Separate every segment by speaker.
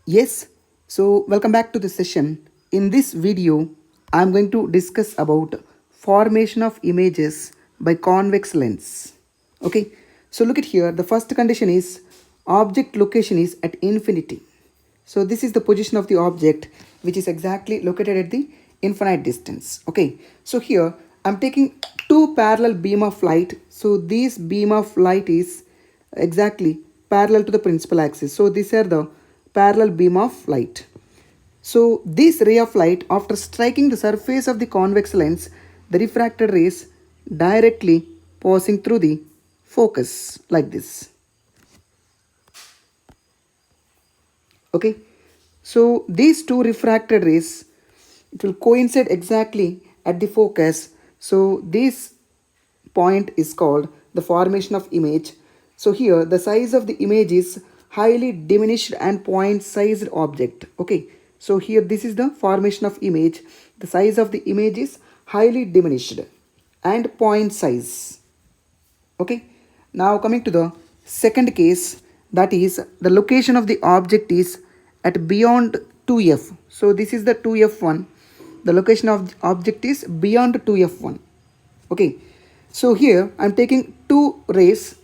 Speaker 1: Yes, so welcome back to the session. In this video, I'm going to discuss about formation of images by convex lens. Okay, so look at here. The first condition is object location is at infinity. So this is the position of the object which is exactly located at the infinite distance. Okay, so here I'm taking two parallel beam of light. So this beam of light is exactly parallel to the principal axis. So these are the parallel beam of light. So this ray of light, after striking the surface of the convex lens, the refracted rays directly passing through the focus like this. Okay, so these two refracted rays, it will coincide exactly at the focus. So this point is called the formation of image. So here the size of the image is highly diminished and point sized object. Okay, so here this is the formation of image. The size of the image is highly diminished and point size. Okay, now coming to the second case, that is the location of the object is at beyond 2f. So this is the 2f1. The location of the object is beyond 2f1. Okay, so here I'm taking two rays.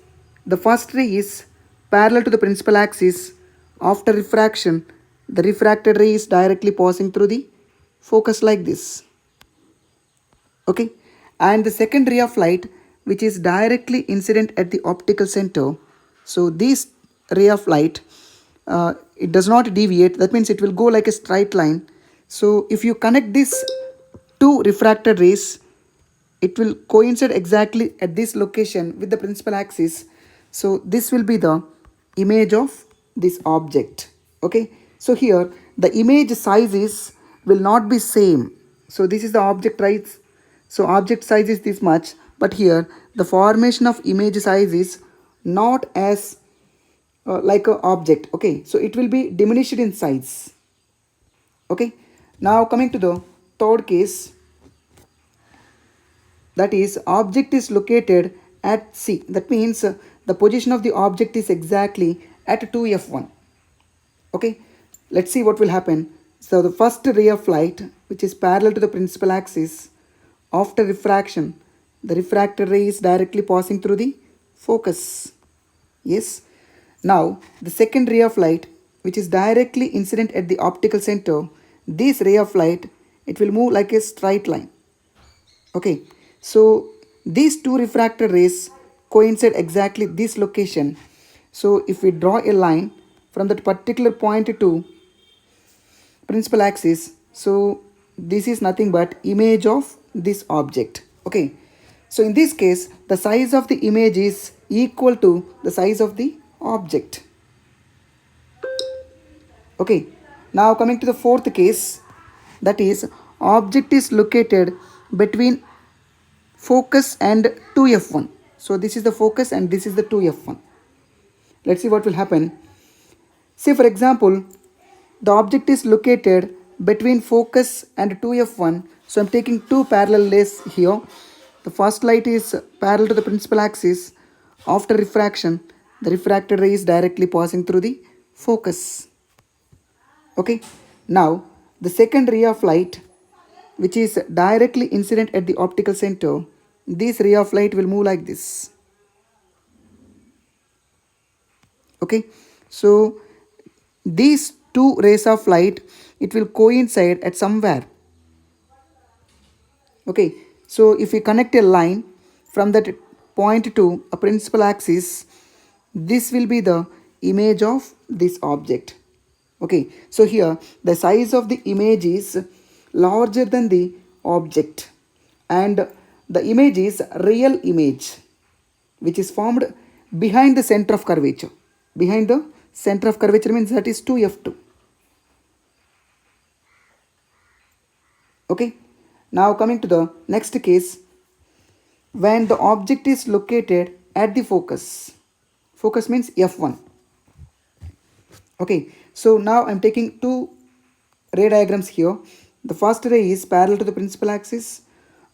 Speaker 1: The first ray is parallel to the principal axis. After refraction, the refracted ray is directly passing through the focus like this. Okay, and the second ray of light which is directly incident at the optical center. So this ray of light, it does not deviate, that means it will go like a straight line. So if you connect these two refracted rays, it will coincide exactly at this location with the principal axis. So this will be the image of this object. Okay, so here the image sizes will not be same. So this is the object, right? So object size is this much, but here the formation of image size is not as like a object. Okay, so it will be diminished in size. Okay, now coming to the third case, that is object is located at C. That means the position of the object is exactly at 2f1. Okay, let's see what will happen. So the first ray of light which is parallel to the principal axis, after refraction the refracted ray is directly passing through the focus. Yes, now the second ray of light which is directly incident at the optical center, this ray of light, it will move like a straight line. Okay, so these two refracted rays coincide exactly this location. So if we draw a line from that particular point to principal axis, so this is nothing but image of this object. Okay, so in this case the size of the image is equal to the size of the object. Okay, now coming to the fourth case, that is object is located between focus and 2f1. So this is the focus and this is the 2f1. Let's see what will happen. Say for example, the object is located between focus and 2f1. So I'm taking two parallel rays here. The first light is parallel to the principal axis. After refraction, the refracted ray is directly passing through the focus. Okay, now the second ray of light which is directly incident at the optical center, this ray of light will move like this. Okay, so these two rays of light, it will coincide at somewhere. Okay, so if we connect a line from that point to a principal axis, this will be the image of this object. Okay, so here the size of the image is larger than the object, and the image is real image which is formed behind the center of curvature. Behind the center of curvature means that is 2f2. Okay, now coming to the next case, when the object is located at the focus. Focus means f1. Okay, so now I'm taking two ray diagrams here. The first ray is parallel to the principal axis.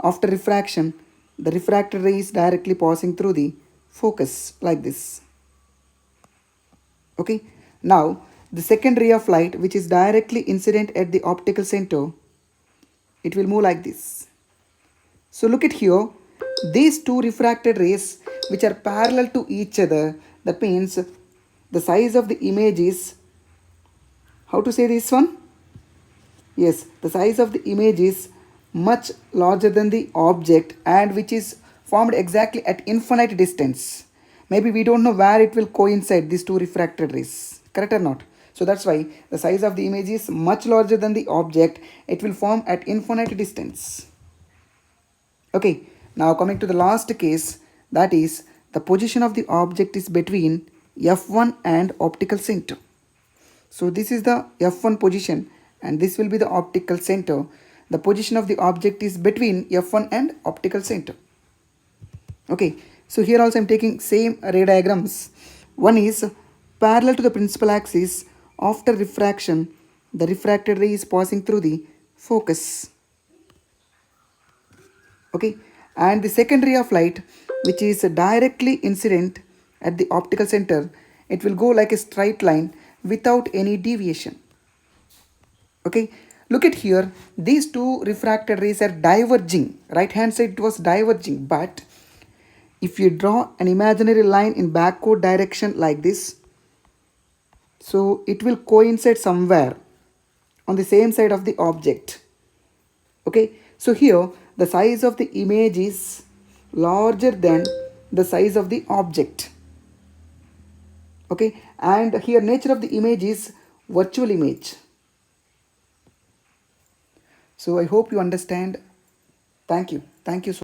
Speaker 1: After refraction, the refracted ray is directly passing through the focus like this. Okay, now the second ray of light which is directly incident at the optical center, it will move like this. So look at here, these two refracted rays which are parallel to each other, that means the size of the image is, how to say this one? Yes, the size of the image is much larger than the object and which is formed exactly at infinite distance. Maybe we don't know where it will coincide, these two refracted rays. Correct or not? So that's why the size of the image is much larger than the object. It will form at infinite distance. Okay, now coming to the last case, that is the position of the object is between F1 and optical center. So this is the F1 position and this will be the optical center. The position of the object is between F1 and optical center. Okay, so here also I am taking same ray diagrams. One is parallel to the principal axis. After refraction, the refracted ray is passing through the focus. Okay, and the second ray of light which is directly incident at the optical center, it will go like a straight line without any deviation. Okay, look at here, these two refracted rays are diverging. Right hand side it was diverging, but if you draw an imaginary line in backward direction like this, so it will coincide somewhere on the same side of the object. Okay, so here the size of the image is larger than the size of the object. Okay, and here nature of the image is virtual image. So I hope you understand. Thank you so